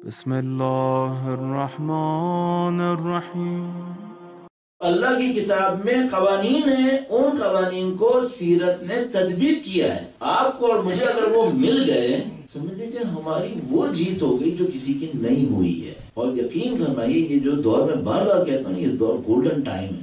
بسم اللہ الرحمن الرحیم۔ اللہ کی کتاب میں قوانین ہیں، ان قوانین کو سیرت نے تطبیق کیا ہے۔ آپ کو اور مجھے اگر وہ مل گئے، سمجھ لیجیے ہماری وہ جیت ہو گئی جو کسی کی نہیں ہوئی ہے۔ اور یقین فرمائیے یہ جو دور میں بار بار کہتا ہوں، یہ دور گولڈن ٹائم ہے،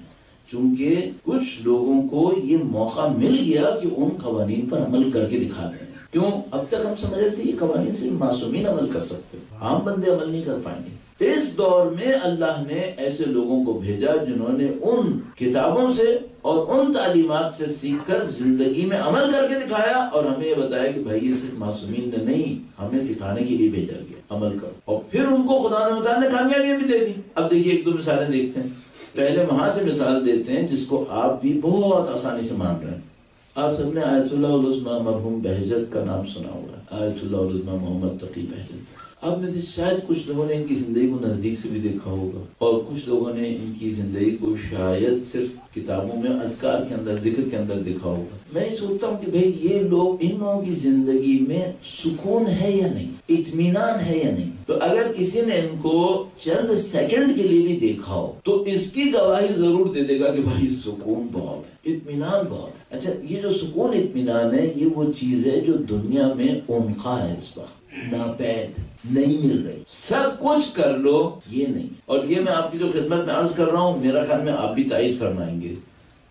چونکہ کچھ لوگوں کو یہ موقع مل گیا کہ ان قوانین پر عمل کر کے دکھا دیں۔ کیوں؟ اب تک ہم سمجھ رہے تھے یہ قوانین صرف معصومین عمل کر سکتے، عام بندے عمل نہیں کر پائیں گے۔ اس دور میں اللہ نے ایسے لوگوں کو بھیجا جنہوں نے ان کتابوں سے اور ان تعلیمات سے سیکھ کر زندگی میں عمل کر کے دکھایا، اور ہمیں یہ بتایا کہ بھائی یہ صرف معصومین نے نہیں، ہمیں سکھانے کے لیے بھیجا گیا، عمل کرو۔ اور پھر ان کو خدا نے کامیابیاں بھی دے دی۔ اب دیکھیے ایک دو مثالیں دیکھتے ہیں۔ پہلے وہاں سے مثال دیتے ہیں جس کو آپ بھی بہت آسانی سے مان رہے ہیں۔ آپ سب نے آیت اللہ العظمیٰ مرحوم بہجت کا نام سنا ہوگا، آیت اللہ العظمیٰ محمد تقی بہجت۔ آپ میں سے شاید کچھ لوگوں نے ان کی زندگی کو نزدیک سے بھی دیکھا ہوگا، اور کچھ لوگوں نے ان کی زندگی کو شاید صرف کتابوں میں اذکار کے اندر، ذکر کے اندر دیکھا ہوگا۔ میں سوچتا ہوں کہ بھئی یہ لوگ، ان لوگوں کی زندگی میں سکون ہے یا نہیں، اطمینان ہے یا نہیں۔ تو اگر کسی نے ان کو چند سیکنڈ کے لیے بھی دیکھا ہو تو اس کی گواہی ضرور دے دے گا کہ بھائی سکون بہت ہے، اطمینان بہت ہے۔ اچھا، یہ جو سکون اطمینان ہے، یہ وہ چیز ہے جو دنیا میں انقا ہے، اس وقت ناپید نہیں مل رہی۔ سب کچھ کر لو، یہ نہیں۔ اور یہ میں آپ کی جو خدمت میں عرض کر رہا ہوں، میرا خیال میں آپ بھی تائید فرمائیں گے،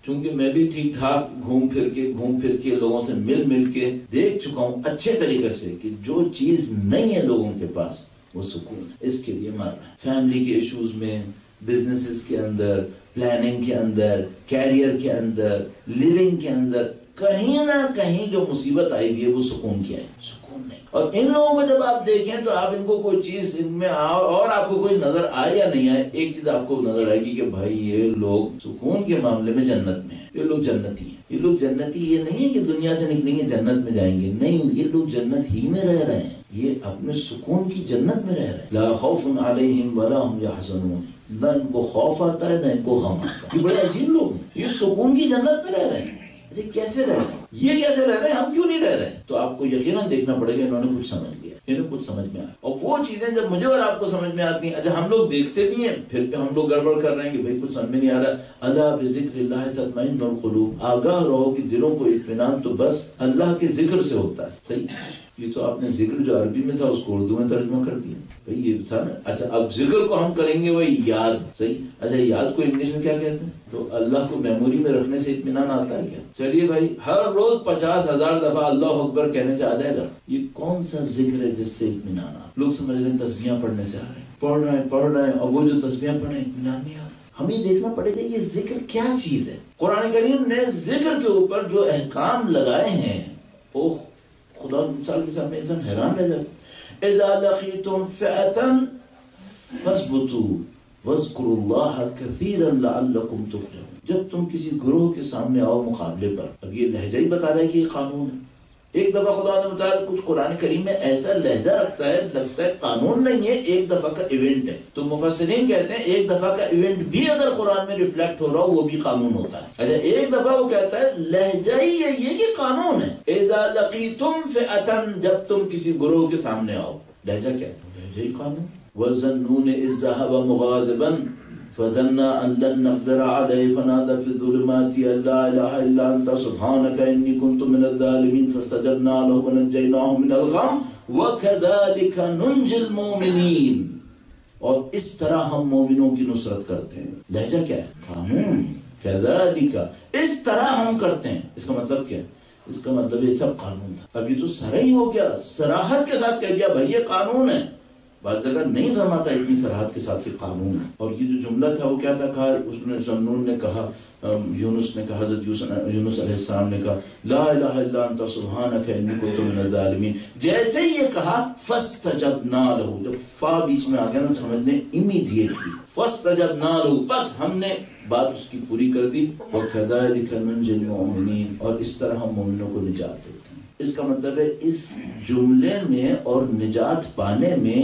چونکہ میں بھی ٹھیک ٹھاک گھوم پھر کے لوگوں سے مل کے دیکھ چکا ہوں اچھے طریقے سے کہ جو چیز نہیں ہے لوگوں کے پاس وہ سکون ہے۔ اس کے لیے مرنا ہے۔ فیملی کے ایشوز میں، بزنسز کے اندر، پلاننگ کے اندر، کیریئر کے اندر، لیونگ کے اندر، کہیں نہ کہیں جو مصیبت آئی بھی ہے وہ سکون کیا ہے؟ سکون نہیں۔ اور ان لوگوں کو جب آپ دیکھیں تو آپ ان کو کوئی چیز ان میں اور آپ کو کوئی نظر آئے یا نہیں آئے، ایک چیز آپ کو نظر آئے گی کہ بھائی یہ لوگ سکون کے معاملے میں جنت میں ہیں، یہ لوگ جنتی ہیں۔ یہ لوگ جنتی یہ نہیں ہے کہ دنیا سے نکلیں گے جنت میں جائیں گے، نہیں، یہ لوگ جنت ہی میں رہ رہے ہیں، یہ اپنے سکون کی جنت میں رہ رہے ہیں۔ لا خوف علیہم ولا هم یحزنون، نہ ان کو خوف آتا ہے نہ ان کو غم آتا ہے۔ یہ بڑے عجیب لوگ ہیں، یہ سکون کی جنت میں رہ رہے ہیں۔ کیسے رہ رہے ہیں؟ یہ کیسے رہ رہے ہیں؟ ہم کیوں نہیں رہ رہے ہیں؟ تو آپ کو یقیناً دیکھنا پڑے گا انہوں نے کچھ سمجھ لیا، انہیں کچھ سمجھ میں آیا۔ اور وہ چیزیں جب مجھے اور آپ کو سمجھ میں آتی ہیں، اچھا ہم لوگ دیکھتے بھی ہیں پھر ہم لوگ گڑبڑ کر رہے ہیں کہ بھئی کچھ سمجھ میں نہیں آ رہا۔ الا بذکر اللہ تطمئن القلوب، آگاہ رہو کہ دلوں کو اطمینان تو بس اللہ کے ذکر سے ہوتا ہے۔ صحیح، یہ تو آپ نے ذکر جو عربی میں تھا اس کو اردو میں ترجمہ کر دیا، بھئی یہ تھا نا۔ اچھا اب ذکر کو ہم کریں گے وہی یاد، صحیح۔ اچھا یاد کو انگلش میں کیا کہتے ہیں؟ تو اللہ کو میموری میں رکھنے سے اطمینان آتا ہے کیا؟ چلیے بھائی، ہر روز 50,000 دفعہ اللہ اکبر کہنے سے آ جائے گا؟ یہ کون سا ذکر ہے جس سے اطمینان آ؟ لوگ سمجھ رہے ہیں تسبیحاں پڑھنے سے آ رہے ہیں، پڑھ رہے ہیں، اور وہ جو تسبیحاں پڑھ رہے ہیں اطمینان نہیں آ رہا۔ ہمیں دیکھنا پڑے گا یہ ذکر کیا چیز ہے۔ قرآن کریم نے ذکر کے اوپر جو احکام لگائے ہیں، وہ خدا مثال کے سامنے انسان حیران رہ جاتا ہے۔ اذا لقیتم فئۃ فاثبتوا واذکروا اللہ کثیرا لعلکم تفلحون، جب تم کسی گروہ کے سامنے آؤ مقابلے پر۔ اب یہ لہجہ ہی بتا رہا ہے کہ یہ قانون ہے۔ ایک دفعہ خدا نے بتایا کچھ قرآن کریم میں ایسا لہجہ رکھتا ہے، لگتا ہے قانون نہیں ہے، ایک دفعہ کا ایونٹ ہے۔ تو مفسرین کہتے ہیں ایک دفعہ کا ایونٹ بھی اگر قرآن میں ریفلیکٹ ہو رہا ہو وہ بھی قانون ہوتا ہے۔ اچھا ایک دفعہ وہ کہتا ہے، لہجہ ہی ہے یہ کہ قانون ہے۔ اذا لقیتم فئۃ، جب تم کسی گروہ کے سامنے آؤ، لہجہ کیا ہے؟ لہجہ ہی قانون۔ وَالظَّنُّونِ إِذ ذَّهَبَ مُغَاضِبًا فَظَنَّ أَن لَّن نَّقْدِرَ عَلَيْهِ فَنَادَىٰ فِي الظُّلُمَاتِ أَن لَّا إِلَٰهَ إِلَّا أَنتَ سُبْحَانَكَ إِنِّي كُنتُ مِنَ الظَّالِمِينَ فَاسْتَجَبْنَا لَهُ وَنَجَّيْنَاهُ مِنَ الْغَمِّ وَكَذَٰلِكَ نُنجِي الْمُؤْمِنِينَ، اور اس طرح ہم مومنوں کی نصرت کرتے ہیں۔ لہجہ کیا ہے؟ قانون۔ كَذَٰلِكَ، اس طرح ہم کرتے ہیں۔ اس کا مطلب کیا ہے؟ اس کا مطلب یہ سب قانون تھا۔ اب یہ تو صریح ہو گیا، صراحت کے ساتھ کہہ دیا بھائی یہ قانون ہے۔ بعض جگہ نہیں فرماتا اتنی صراحت کے ساتھ کہ قانون ہے۔ اور یہ جو جملہ تھا وہ کیا تھا؟ کہا اس نے ذنون نے کہا، یونس نے کہا، حضرت یونس علیہ السلام نے کہا لا الہ الا انت سبحانک انی کنت من الظالمین۔ جیسے یہ کہا فاستجبنا لہ، جب فا بیچ میں آ گیا نا سمجھنے امیڈیٹلی، فاستجبنا لہ، بس ہم نے بات اس کی پوری کر دی۔ وکذالک ننجی المؤمنین، اور اس طرح ہم مومنوں کو نجات دیتے ہیں۔ اس کا مطلب ہے اس جملے میں اور نجات پانے میں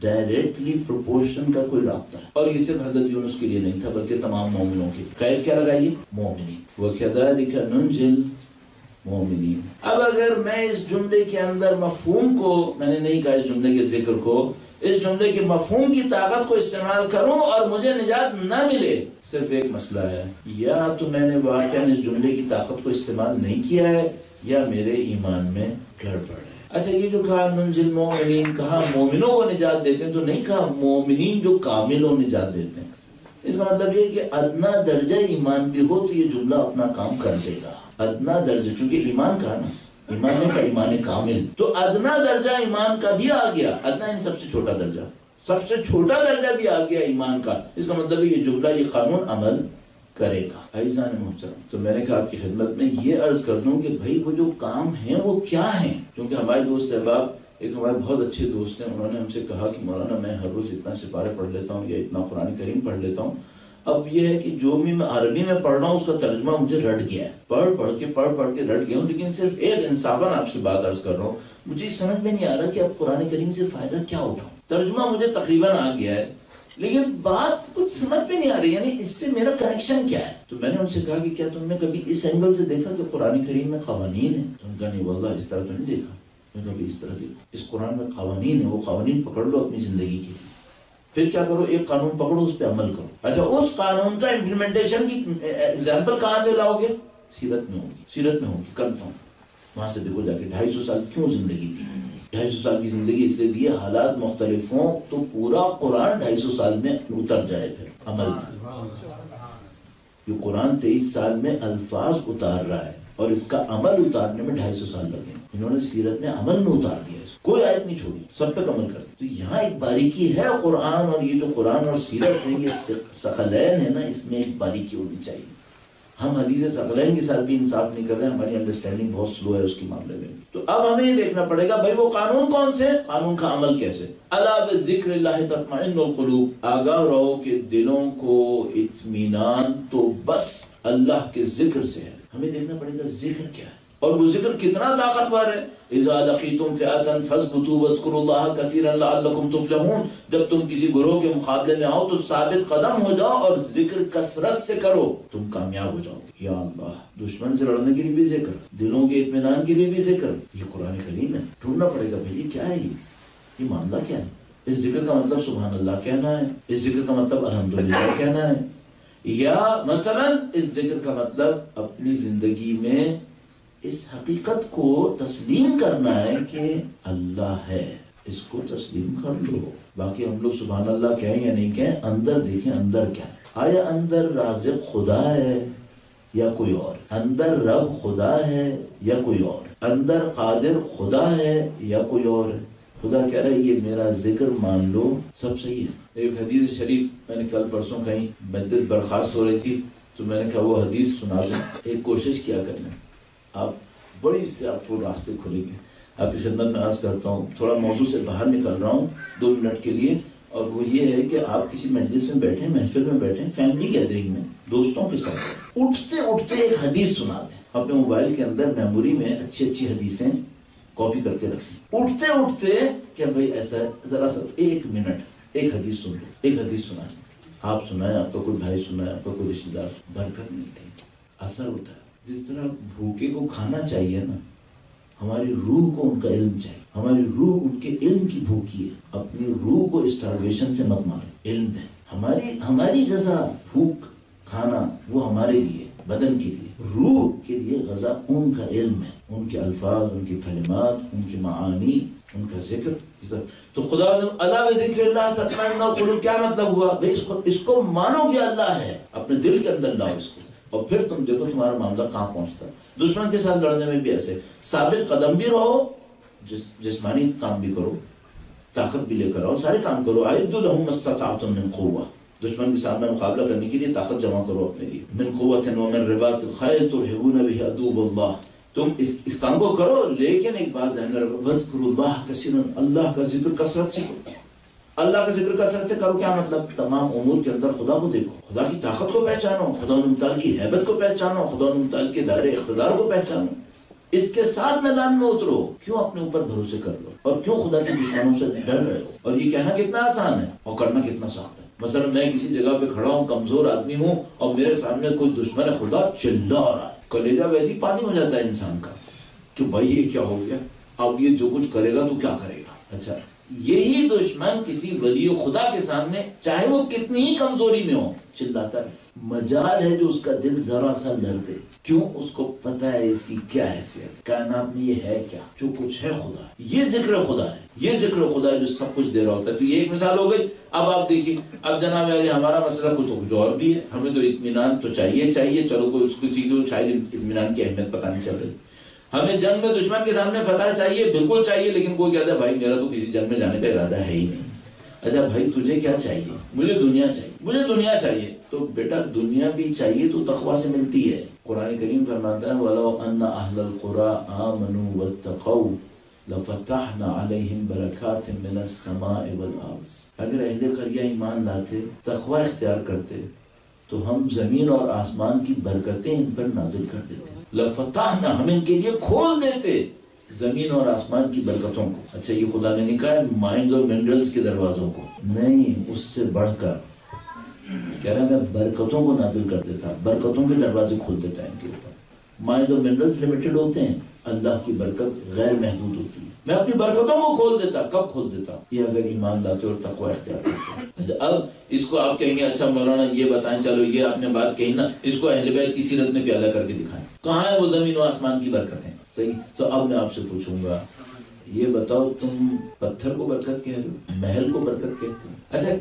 ڈائریکٹلی پروپورشن کا کوئی رابطہ ہے، اور یہ صرف حضرت یونس کے لیے نہیں تھا بلکہ تمام مومنوں کے۔ قید کیا لگائیے؟ مومنین۔ وَكَذَلِكَ نُنْجِي الْمُؤْمِنِينَ۔ اب اگر میں اس جملے کے اندر مفہوم کو، میں نے نہیں کہا اس جملے کے ذکر کو، اس جملے کے مفہوم کی طاقت کو استعمال کروں اور مجھے نجات نہ ملے، صرف ایک مسئلہ ہے، یا تو میں نے واقعاً اس جملے کی طاقت کو استعمال نہیں کیا ہے یا میرے ایمان میں گڑبڑ ہے۔ اچھا، یہ جو کہا ننجی المؤمنین، کہا مومنوں کو نجات دیتے ہیں، تو نہیں کہا مومنین جو کامل ہو نجات دیتے ہیں۔ اس کا مطلب یہ کہ ادنا درجہ ایمان بھی ہو تو یہ جملہ اپنا کام کر دے گا۔ ادنا درجہ، چونکہ ایمان کا نا، ایمان کا ایمان کامل، تو ادنا درجہ ایمان کا بھی آ گیا، ادنا یعنی سب سے چھوٹا درجہ، سب سے چھوٹا درجہ بھی آ گیا ایمان کا۔ اس کا مطلب یہ جملہ، یہ قانون عمل کرے گا۔ عزیزان محترم، تو میں نے کہا آپ کی خدمت میں یہ عرض کر دوں کہ بھائی وہ جو کام ہیں وہ کیا ہیں، کیونکہ ہمارے دوست احباب، ایک ہمارے بہت اچھے دوست ہیں، انہوں نے ہم سے کہا کہ مولانا میں ہر روز اتنا سپارے پڑھ لیتا ہوں یا اتنا قرآن کریم پڑھ لیتا ہوں، اب یہ ہے کہ جو بھی میں عربی میں پڑھ رہا ہوں اس کا ترجمہ مجھے رٹ گیا ہے، پڑھ پڑھ کے رٹ گیا ہوں، لیکن صرف ایک انصافاً آپ سے بات عرض کر رہا ہوں، مجھے سمجھ میں نہیں آ رہا کہ اب قرآن کریم سے فائدہ کیا اٹھاؤں۔ ترجمہ مجھے تقریباً آ گیا ہے لیکن بات کچھ سمجھ میں نہیں آ رہی، یعنی اس سے میرا کنیکشن کیا ہے۔ تو میں نے ان سے کہا کہ کیا تم نے کبھی اس اینگل سے دیکھا کہ قرآن کریم میں قوانین ہیں؟ تو ان کا نہیں واللہ اس طرح تو نہیں دیکھا۔ میں کبھی اس طرح دیکھا، اس قرآن میں قوانین ہیں، وہ قوانین پکڑ لو اپنی زندگی کے لیے، پھر کیا کرو، ایک قانون پکڑو، اس پہ عمل کرو۔ اچھا، اس قانون کا امپلیمنٹیشن کی ایگزامپل کہاں سے لاؤ گے؟ سیرت میں ہوگی، سیرت میں ہوگی کنفرم۔ وہاں سے دیکھو جا کے 250 سال کیوں زندگی دی، 250 سال کی زندگی اس لیے دی ہے، حالات مختلف ہوں تو پورا قرآن 250 سال میں اتر جائے، پھر عمل میں۔ یہ قرآن 23 سال میں الفاظ اتار رہا ہے اور اس کا عمل اتارنے میں 250 سال لگے، انہوں نے سیرت میں عمل میں اتار دیا، کوئی آیت نہیں چھوڑی، سب پہ عمل کرتے۔ تو یہاں ایک باریکی ہے قرآن، اور یہ جو قرآن اور سیرت میں یہ ثقلین ہے نا، اس میں ایک باریکی ہونی چاہیے۔ ہم حدیث ثقلین کے ساتھ بھی انصاف نہیں کر رہے، ہماری انڈرسٹینڈنگ بہت سلو ہے اس کے معاملے میں۔ تو اب ہمیں یہ دیکھنا پڑے گا بھائی وہ قانون کون سے، قانون کا عمل کیسے۔ الا بذکر اللہ تطمئن القلوب، آگاہ رہو کہ دلوں کو اطمینان تو بس اللہ کے ذکر سے ہے۔ ہمیں دیکھنا پڑے گا ذکر کیا ہے اور وہ ذکر کتنا طاقتور ہے۔ اذا لقیتم فئة فاثبتوا واذکروا اللہ کثیرا لعلکم تفلحون، جب تم کسی گروہ کے مقابلے میں آؤ تو ثابت قدم ہو جاؤ اور ذکر کثرت سے کرو، تم کامیاب ہو جاؤ گے۔ یا اللہ، دشمن سے لڑنے کے لیے بھی ذکر، دلوں کے اطمینان کے لیے بھی ذکر، یہ قرآن کریم ہے۔ ڈھونڈنا پڑے گا بھائی کیا ہے، یہ معاملہ کیا ہے۔ اس ذکر کا مطلب سبحان اللہ کہنا ہے، اس ذکر کا مطلب الحمدللہ کہنا ہے، یا مثلا اس ذکر کا مطلب اپنی زندگی میں اس حقیقت کو تسلیم کرنا ہے کہ اللہ ہے، اس کو تسلیم کر لو۔ باقی ہم لوگ سبحان اللہ کہیں یا نہیں کہیں، اندر دیکھیں اندر کیا ہے۔ آیا اندر رازق خدا ہے یا کوئی اور، اندر رب خدا ہے یا کوئی اور، اندر قادر خدا ہے یا کوئی اور ہے۔ خدا کہہ رہا ہے یہ میرا ذکر مان لو، سب صحیح ہے۔ ایک حدیث شریف میں نے کل پرسوں کہیں مجلس برخاست ہو رہی تھی تو میں نے کہا وہ حدیث سنا دوں، ایک کوشش کیا کرنا، آپ بڑی سے آپ کو راستے کھلیں گے۔ آپ کی خدمت میں عرض کرتا ہوں، تھوڑا موضوع سے باہر نکل رہا ہوں 2 منٹ کے لیے، اور وہ یہ ہے کہ آپ کسی مجلس میں بیٹھیں، محفل میں بیٹھیں، فیملی گیدرنگ میں دوستوں کے ساتھ، اٹھتے اٹھتے ایک حدیث سنا دیں، اپنے موبائل کے اندر میموری میں اچھی اچھی حدیثیں کاپی کر کے رکھیں، اٹھتے اٹھتے کہ بھائی ایسا ہے، ذرا سا 1 منٹ ایک حدیث سن لو، ایک حدیث سنائیں، آپ سنائیں، آپ کا کوئی بھائی سنائے، آپ کا کوئی رشتے دار، برکت ملتی ہے، اثر ہوتا ہے۔ جس طرح بھوکے کو کھانا چاہیے نا، ہماری روح کو ان کا علم چاہیے، ہماری روح ان کے علم کی بھوکی ہے، اپنی روح کو اسٹارویشن سے مت مارے، علم دیں۔ ہماری غذا بھوک کھانا وہ ہمارے لیے، بدن کے لیے، روح کے لیے غذا ان کا علم ہے، ان کے الفاظ، ان کے کلمات، ان کے معانی، ان کا ذکر۔ تو خدا الا بذکر اللہ تطمئن القلوب کیا مطلب ہوا بھائی، اس کو مانو کہ اللہ ہے، اپنے دل کے اندر لاؤ اس کو، اور پھر تم دیکھو تمہارا معاملہ کہاں پہنچتا ہے۔ دشمن کے ساتھ لڑنے میں بھی ایسے ثابت قدم بھی رہو، جسمانی کام بھی کرو، طاقت بھی لے کر آؤ، سارے کام کرو۔ اعدوا لهم ما استطعتم من قوة، دشمن کے سامنے مقابلہ کرنے کے لیے طاقت جمع کرو اپنے لیے۔ من قوة ومن رباط الخيل ترهبون به عدو اللہ، تم اس کام کو کرو، لیکن ایک بات ذہن میں رکھو، واذکروا اللہ کثیرا، اللہ کا ذکر کثرت سے کرو، اللہ کا ذکر کثرت سے کرو۔ کیا مطلب؟ تمام امور کے اندر خدا کو دیکھو، خدا کی طاقت کو پہچانو، خدا متعال کی حیبت کو پہچانو، خدا متعال کے دائرے اقتدار کو پہچانو، اس کے ساتھ میدان میں اترو۔ کیوں اپنے اوپر بھروسے کر لو، اور کیوں خدا کے دشمنوں سے ڈر رہے ہو؟ اور یہ کہنا کتنا آسان ہے اور کرنا کتنا سخت ہے۔ مثلا میں کسی جگہ پہ کھڑا ہوں، کمزور آدمی ہوں، اور میرے سامنے کوئی دشمن خدا چلا رہا ہے، کلیجہ ویسے ہی پانی ہو جاتا ہے انسان کا کہ بھائی یہ کیا ہو گیا، اب یہ جو کچھ کرے گا تو کیا کرے گا۔ اچھا، یہی دشمن کسی ولی خدا کے سامنے چاہے وہ کتنی ہی کمزوری میں ہو چلاتا ہے. مجال ہے جو اس کا دل ذرا سا لرزے. کیوں؟ اس کو پتہ ہے اس کی کیا حیثیت، کائنات میں یہ ہے کیا، جو کچھ ہے خدا ہے. یہ ذکر خدا ہے، یہ ذکر خدا ہے جو سب کچھ دے رہا ہوتا ہے. تو یہ ایک مثال ہو گئی. اب آپ دیکھیے، اب جناب علی ہمارا مسئلہ کچھ اور بھی ہے. ہمیں تو اطمینان تو چاہیے، چلو کوئی کسی کو شاید اطمینان کی اہمیت پتہ نہیں چل رہی. ہمیں جنگ میں دشمن کے سامنے فتح چاہیے، بالکل چاہیے، لیکن کوئی کہتا ہے بھائی میرا تو کسی جنگ میں جانے کا ارادہ ہے ہی نہیں. اچھا بھائی تجھے کیا چاہیے؟ مجھے دنیا چاہیے، مجھے دنیا چاہیے. تو بیٹا دنیا بھی چاہیے تو تقویٰ سے ملتی ہے. قرآن کریم فرماتا ہے وَلَوْ أَنَّ أَهْلَ الْقُرَىٰ آمَنُوا وَاتَّقَوْا لَفَتَحْنَا عَلَيْهِمْ بَرَكَاتٍ مِّنَ السَّمَاءِ وَالْأَرْضِ. اگر اہل قریہ ایمان لاتے، تقویٰ اختیار کرتے، تو ہم زمین اور آسمان کی برکتیں ان پر نازل کر دیتے. لَفَتَحْنَا، ہم ان کے لیے کھول دیتے زمین اور آسمان کی برکتوں کو. اچھا یہ خدا نے نہیں کہا ہے مائنز اور منرلز کے دروازوں کو، نہیں، اس سے بڑھ کر کہہ رہا ہے میں برکتوں کو نازل کر دیتا، برکتوں کے دروازے کھول دیتا ہے ان کے اوپر. مائنز اور منرلز لمیٹڈ ہوتے ہیں، اللہ کی برکت غیر محدود ہوتی ہے. میں اپنی برکتوں کو کھول دیتا. کب کھول دیتا؟ یہ اگر ایمان لاتے اور تقوی اختیار کرتے. اچھا اب اس کو آپ کہیں گے اچھا مولانا یہ بتائیں، چلو یہ آپ نے بات کہی نا، اس کو اہل بیت کی سیرت میں پیالہ کر کے دکھائیں، کہاں ہے وہ زمین و آسمان کی برکتیں؟ صحیح. تو اب میں آپ سے پوچھوں گا یہ بتاؤ تم پتھر کو برکت کہہ رہے ہو، محل کو برکت کہتے ہیں. اچھا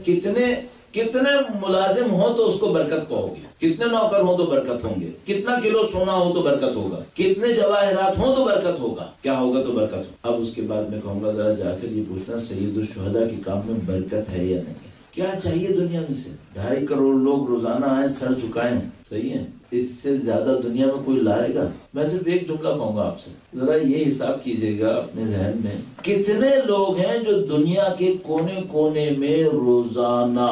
کتنے ملازم ہوں تو اس کو برکت کہو گے، کتنے نوکر ہوں تو برکت ہوں گے، کتنا کلو سونا ہو تو برکت ہوگا، کتنے جواہرات ہوں تو برکت ہوگا، کیا ہوگا تو برکت ہوگا. اب اس کے بعد میں کہوں گا ذرا جا کر یہ پوچھنا سید الشہداء کے کام میں برکت ہے یا نہیں. کیا چاہیے دنیا میں سے؟ 2.5 کروڑ لوگ روزانہ آئیں سر جھکائیں، صحیح ہے، اس سے زیادہ دنیا میں کوئی لائے گا؟ میں صرف ایک جملہ کہوں گا آپ سے، ذرا یہ حساب کیجئے گا اپنے ذہن میں، کتنے لوگ ہیں جو دنیا کے کونے کونے میں روزانہ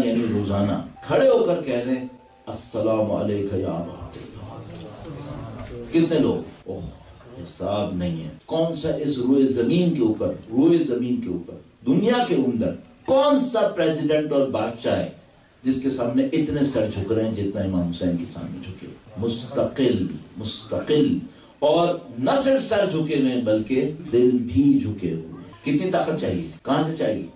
یعنی روزانہ کھڑے ہو کر کہہ رہے ہیں السلام علیکہ یا ابا عبداللہ. کتنے لوگ؟ حساب نہیں ہے. کون سا اس روئے زمین کے اوپر دنیا کے اندر کون سا پریزیڈنٹ اور بادشاہ ہے جس کے سامنے اتنے سر جھک رہے ہیں جتنا امام حسین کے سامنے جھکے؟ مستقل اور نہ صرف سر جھکے ہوئے بلکہ دل بھی جھکے ہوئے. کتنی طاقت چاہیے؟ کہاں سے چاہیے؟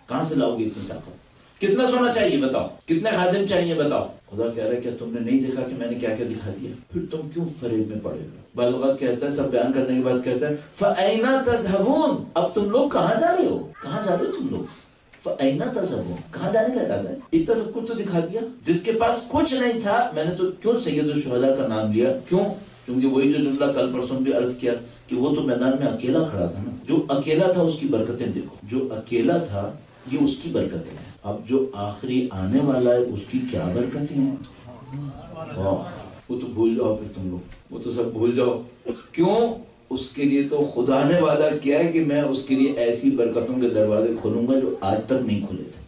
کہاں سے لاؤ گے اتنی طاقت؟ کتنا سونا چاہیے بتاؤ؟ کتنے خادم چاہیے بتاؤ؟ خدا کہہ رہا ہے کیا تم نے نہیں دیکھا کہ میں نے کیا کیا دکھا دیا؟ پھر تم کیوں فریب میں پڑے ہو؟ بعض اوقات کہتا ہے، سب بیان کرنے کے بعد کہتا ہے فَأَيْنَ تَذْهَبُونَ، اب تم لوگ کہاں جا رہے ہو؟ کہاں جا رہے ہو تم لوگ؟ فَأَيْنَ تَذْهَبُونَ، کہاں جانے کا ارادہ ہے؟ اتنا سب کچھ تو دکھا دیا. جس کے پاس کچھ نہیں تھا، میں نے تو کیوں سید الشہداء کا نام لیا؟ کیوں؟ کیونکہ وہی جو جملہ کل پرسوں بھی عرض کیا کہ وہ تو میدان میں اکیلا کھڑا تھا نا. جو اکیلا تھا اس کی برکتیں دیکھو، جو اکیلا تھا یہ اس کی برکتیں ہیں. اب جو آخری آنے والا ہے اس کی کیا برکتیں ہیں؟ وہ تو بھول جاؤ، پھر تم لوگ وہ تو سب بھول جاؤ. کیوں؟ اس کے لیے تو خدا نے وعدہ کیا ہے کہ میں اس کے لیے ایسی برکتوں کے دروازے کھولوں گا جو آج تک نہیں کھلے تھے.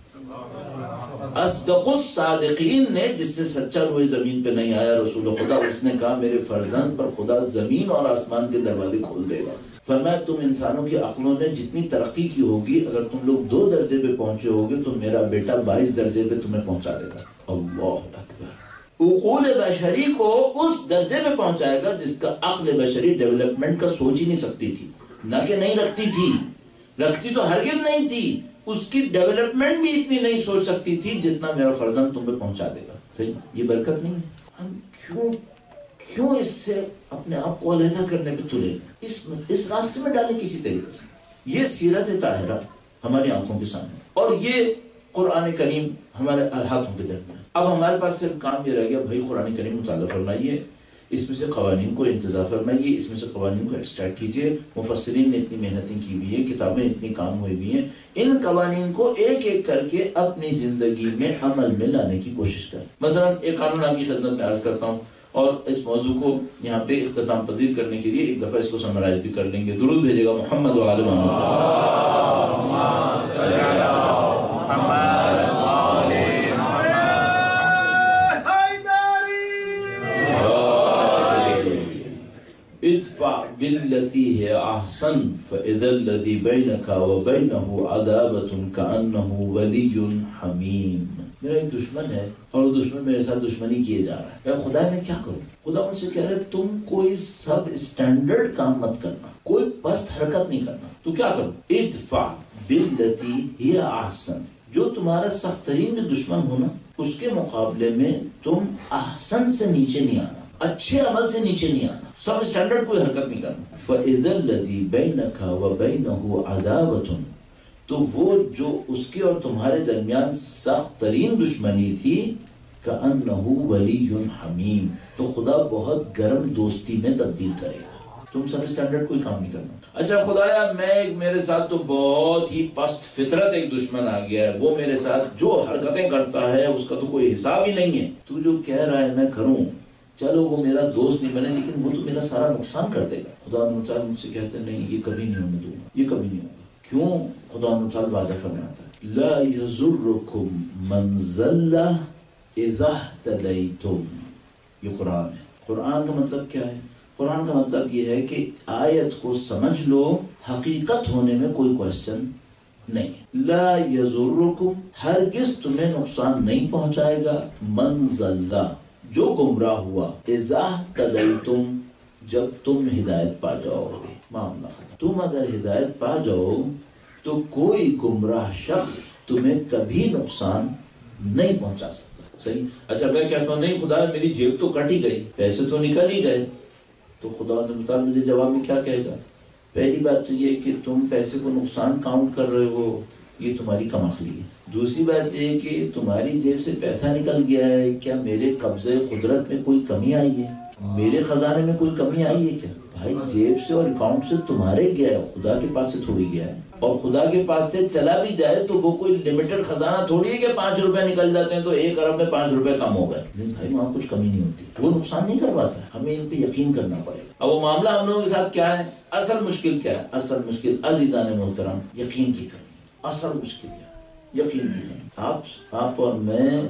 اصدق الصادقین نے، جس سے سچا روئے زمین پہ نہیں آیا رسول خدا، اس نے کہا میرے فرزند پر خدا زمین اور آسمان کے دروازے کھول دے گا. فرمایا تم انسانوں کی عقلوں نے جتنی ترقی کی ہوگی، اگر تم لوگ 2 درجے پہ پہنچے ہوگے تو میرا بیٹا 22 درجے پہ تمہیں پہنچا دے گا. اللہ اکبر. عقول بشری کو اس درجے پہ پہنچائے گا جس کا عقل بشری ڈیولپمنٹ کا سوچ ہی نہیں سکتی تھی. نہ کہ نہیں رکھتی تھی، رکھتی تو ہرگز نہیں تھی، اس کی ڈیولپمنٹ بھی اتنی نہیں سوچ سکتی تھی جتنا میرا فرزند تمہیں پہنچا دے گا. صحیح، یہ برکت نہیں ہے؟ ہم کیوں اس سے اپنے آپ کو علیحدہ کرنے پہ تلے، اس راستے میں ڈالیں کسی طریقے سے؟ یہ سیرت طاہرہ ہماری آنکھوں کے سامنے، اور یہ قرآن کریم ہمارے ہاتھوں کے درمیان. اب ہمارے پاس صرف کام یہ رہ گیا، بھائی قرآن کریم مطالعہ فرمائیے، اس میں سے قوانین کو انتزاع فرمائیے، اس میں سے قوانین کو ایکسٹریکٹ کیجئے. مفسرین نے اتنی محنتیں کی ہوئی ہیں، کتابیں اتنی کام ہوئی ہوئی ہیں، ان قوانین کو ایک ایک کر کے اپنی زندگی میں عمل میں لانے کی کوشش کریں. مثلا ایک قانون آپ کی خدمت میں عرض کرتا ہوں، اور اس موضوع کو یہاں پہ اختتام پذیر کرنے کے لیے ایک دفعہ اس کو سمرائز بھی کر لیں گے. درود بھیجے گا محمد و آل محمد. ادفع بالتي هي احسن فاذا الذي بينك وبينه عداوة كأنه ولي حميم. میرا ایک دشمن ہے اور وہ دشمن میرے ساتھ دشمنی کیے جا رہا ہے، خدا میں کیا کروں؟ خدا ان سے کہہ رہے تم کوئی سب اسٹینڈرڈ کام مت کرنا، کوئی پست حرکت نہیں کرنا، تو کیا کرو؟ ادفع باللتی ہی احسن، جو تمہارا سخت ترین جو دشمن ہو نا اس کے مقابلے میں تم احسن سے نیچے نہیں آنا، اچھے عمل سے نیچے نہیں آنا، سب اسٹینڈرڈ کوئی حرکت نہیں کرنا۔ فَإِذَا الَّذِي بَيْنَكَ وَبَيْنَهُ عَدَاوَةٌ، تو وہ جو اس کے اور تمہارے درمیان سخت ترین دشمنی تھی، كَأَنَّهُ وَلِيٌّ حَمِيمٌ، تو خدا بہت گرم دوستی میں تبدیل کرے گا۔ تم سب اسٹینڈرڈ کوئی کام نہیں کرنا۔ اچھا خدایا میرے ساتھ تو بہت ہی پست فطرت ایک دشمن آ گیا ہے، وہ میرے ساتھ جو حرکتیں کرتا ہے اس کا تو کوئی حساب ہی نہیں ہے، تو جو کہہ رہا ہے میں کروں، چلو وہ میرا دوست نہیں بنے لیکن وہ تو میرا سارا نقصان کر دے گا۔ خدا تعالیٰ مجھ سے کہتے ہیں نہیں، یہ کبھی نہیں ہونے دوں گا، یہ کبھی نہیں ہوگا۔ کیوں؟ خدا تعالیٰ وعدہ فرماتا ہے لا یضرکم من ضل اذا اہتدیتم، یہ قرآن ہے۔ قرآن کا مطلب کیا ہے؟ قرآن کا مطلب یہ ہے کہ آیت کو سمجھ لو، حقیقت ہونے میں کوئی کوشچن نہیں۔ لا یضرکم، ہرگز تمہیں نقصان نہیں پہنچائے گا، من ضل، جو گمراہ ہوا، اذا اہتدیتم، جب تم ہدایت پا جاؤ گے، معاملہ ختم۔ تم اگر ہدایت پا جاؤ تو کوئی گمراہ شخص تمہیں کبھی نقصان نہیں پہنچا سکتا۔ صحیح؟ اچھا میں کہتا ہوں نہیں خدا میری جیب تو کٹ ہی گئی، پیسے تو نکل ہی گئے، تو خدا تعالیٰ مجھے جواب میں کیا کہے گا؟ پہلی بات تو یہ کہ تم پیسے کو نقصان کاؤنٹ کر رہے ہو، یہ تمہاری کم عقلی ہے۔ دوسری بات یہ کہ تمہاری جیب سے پیسہ نکل گیا ہے، کیا میرے قبضے قدرت میں کوئی کمی آئی ہے؟ میرے خزانے میں کوئی کمی آئی ہے کیا؟ بھائی جیب سے اور اکاؤنٹ سے تمہارے گیا ہے، خدا کے پاس سے تھوڑی گیا ہے، اور خدا کے پاس سے چلا بھی جائے تو وہ کوئی لمیٹڈ خزانہ تھوڑی ہے کہ 5 روپے نکل جاتے ہیں تو 1 ارب میں 5 روپے کم ہو گئے۔ نہیں بھائی، وہاں کچھ کمی نہیں ہوتی، وہ نقصان نہیں کرواتا، ہمیں ان پہ یقین کرنا پڑے گا۔ اب وہ معاملہ ہم لوگوں کے ساتھ کیا ہے؟ اصل مشکل کیا ہے؟ اصل مشکل عزیزان محترم یقین کی کمی، اصل مشکل ہے یقین کی کمی۔ آپ اور میں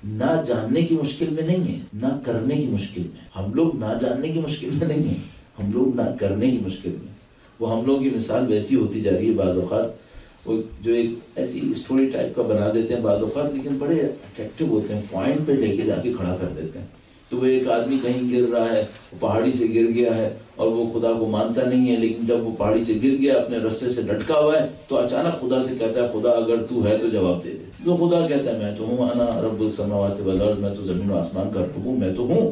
نہ جاننے کی مشکل میں نہیں ہے، نہ کرنے کی مشکل میں۔ ہم لوگ نہ جاننے کی مشکل میں نہیں ہیں، ہم لوگ نہ کرنے کی مشکل میں۔ وہ ہم لوگوں کی مثال ویسی ہوتی جا رہی ہے، بعض اوقات وہ جو ایک ایسی اسٹوری ٹائپ کا بنا دیتے ہیں بعض اوقات، لیکن بڑے اٹریکٹیو ہوتے ہیں، پوائنٹ پہ لے کے جا کے کھڑا کر دیتے ہیں۔ تو وہ ایک آدمی کہیں گر رہا ہے، وہ پہاڑی سے گر گیا ہے اور وہ خدا کو مانتا نہیں ہے، لیکن جب وہ پہاڑی سے گر گیا، اپنے رسے سے لٹکا ہوا ہے، تو اچانک خدا سے کہتا ہے خدا اگر تو ہے تو جواب دے دے۔ تو خدا کہتا ہے میں تو ہوں، انا رب السماوات والارض، میں تو زمین و آسمان کا رب ہوں، میں تو ہوں۔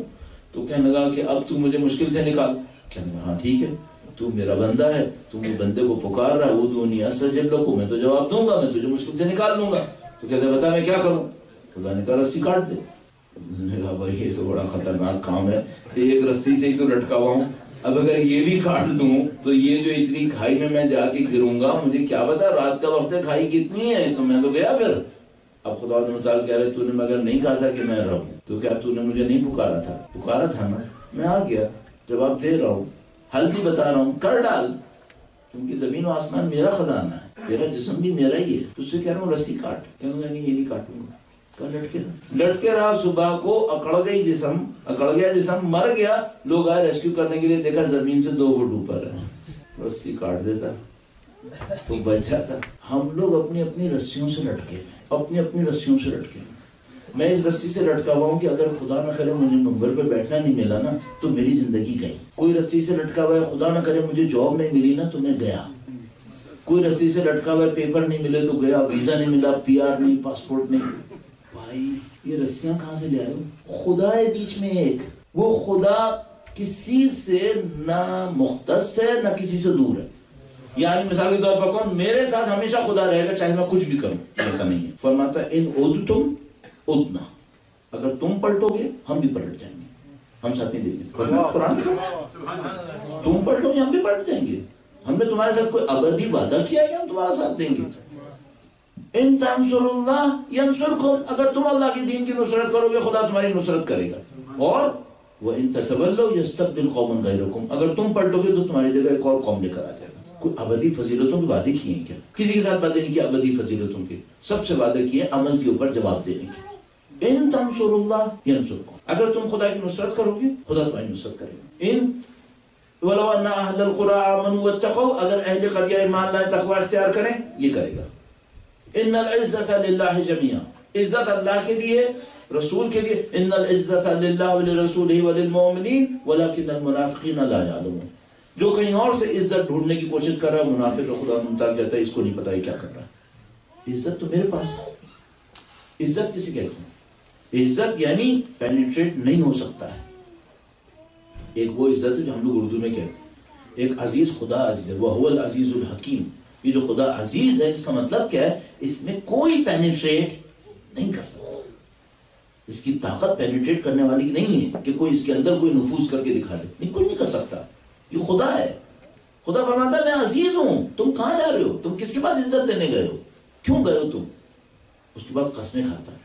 تو کہنے لگا کہ اب تو مجھے مشکل سے نکال۔ کہنے لگا ہاں ٹھیک ہے، تو میرا بندہ ہے، تو میرے بندے کو پکار رہا ہے، ادعونی استجب لکم، میں تو جواب دوں گا، میں تجھے مشکل سے نکال لوں گا۔ تو کہتے ہیں بتا میں کیا کروں؟ خدا نے کہا رسی کاٹ دے۔ اس نے کہا بھائی یہ تو بڑا خطرناک کام ہے، ایک رسی سے ہی تو لٹکا ہوا ہوں، اب اگر یہ بھی کاٹ دوں تو یہ جو اتنی کھائی میں جا کے گروں گا، مجھے کیا پتا رات کا وقت ہے کھائی کتنی ہے، تو میں تو گیا پھر۔ اب خدا تعالیٰ کہہ رہے تو نے مگر نہیں کہا تھا کہ میں رب ہوں، تو کیا تو نے مجھے نہیں پکارا تھا؟ پکارا تھا نا، میں آ گیا، جواب دے رہا ہوں، حل بھی بتا رہا ہوں، کر ڈال، کیونکہ زمین و آسمان میرا خزانہ ہے، تیرا جسم بھی میرا ہی ہے، تو اس سے کہہ رہا ہوں رسی کاٹ۔ کہوں گا نہیں یہ نہیں کاٹوں گا۔ لٹ کے رہا، صبح کو اکڑ گیا جسم، مر گیا، لوگ آئے ریسکیو کرنے کے لیے، دیکھا زمین سے 2 فٹ اوپر ہے، رسی کاٹ دیتا تو بچ جاتا۔ ہم لوگ اپنی اپنی رسیوں سے لٹکے، اپنی اپنی رسیوں سے لٹکے۔ میں اس رسی سے لٹکا ہوا ہوں کہ اگر خدا نہ کرے مجھے منبر پہ بیٹھنا نہیں ملا نا تو میری زندگی گئی۔ کوئی رسی سے لٹکا ہوا ہے، خدا نہ کرے مجھے جاب نہیں ملی نا تو میں گیا۔ کوئی رسی سے لٹکا ہوا ہے، پیپر نہیں ملے تو گیا، ویزا نہیں ملا، PR نہیں، پاسپورٹ نہیں۔ بھائی یہ رسیاں کہاں سے لے آئے ہو؟ خدا ہے بیچ میں ایک، وہ خدا کسی سے نہ مختص ہے نہ کسی سے دور ہے۔ یعنی مثال کے طور پر کون میرے ساتھ ہمیشہ خدا رہے گا چاہے میں کچھ بھی کروں، ایسا نہیں ہے۔ فرماتا ہے ان عدتم عدنا، اگر تم پلٹو گے ہم بھی پلٹ جائیں گے، ہم ساتھ نہیں دیں گے۔ قرآن تم پلٹو گے ہم بھی پلٹ جائیں گے، ہم نے تمہارے ساتھ کوئی ابدی وعدہ کیا کہ ہم تمہارا ساتھ دیں گے۔ ان تنصروا اللہ ینصرکم، اگر تم اللہ کی دین کی نصرت کرو گے خدا تمہاری نصرت کرے گا، اور وَإِن تَتَوَلَّوْا يَسْتَبْدِلْ قَوْمًا غَيْرَكُمْ، اگر تم پلٹو گے تو تمہاری جگہ ایک اور قوم لے کر آ جائے گا۔ کوئی ابدی فضیلتوں کے وعدے کیے ہیں کیا؟ کسی کے ساتھ وعدے نہیں کیا ابدی فضیلتوں کے، سب سے وعدے کیے عمل کے اوپر جواب دینے کے۔ ان تنصروا اللہ ینصرکم، اگر تم خدا کی نصرت کرو گے خدا تمہاری نصرت کرے گا۔ ان وَلَوْ أَنَّ أَهْلَ الْقُرَىٰ آمَنُوا وَاتَّقَوْا، اگر اہل قریہ ایمان لائے تقوی اختیار کریں یہ کرے گا۔ ان العزت للہ جميعا، عزت اللہ کے لیے، رسول کے لیے، ان العزت للہ ولرسولہ وللمؤمنین ولکن المنافقین لا یعلمون. جو کہیں اور سے عزت ڈھونڈنے کی کوشش کر رہا ہے منافق کا، خدا ممتاز کہتا ہے اس کو نہیں پتا ہے کیا کر رہا ہے. عزت تو میرے پاس ہے. عزت کسی کہتے ہیں؟ عزت یعنی پینیٹریٹ نہیں ہو سکتا ہے. ایک وہ عزت ہے جو ہم لوگ اردو میں کہتے ہیں، ایک عزیز خدا عزیز ہے، وَهُوَ الْعَزِيزُ الْحَكِيمُ. یہ جو خدا عزیز ہے اس کا مطلب کیا ہے؟ اس میں کوئی پینیٹریٹ نہیں کر سکتا. اس کی طاقت پینیٹریٹ کرنے والی نہیں ہے کہ کوئی اس کے اندر کوئی نفوذ کر کے دکھا دے. نہیں، کوئی نہیں کر سکتا. یہ خدا ہے. خدا فرماتا ہے میں عزیز ہوں. تم کہاں جا رہے ہو؟ تم کس کے پاس عزت لینے گئے ہو؟ کیوں گئے ہو تم؟ اس کے بعد قسمیں کھاتا ہے.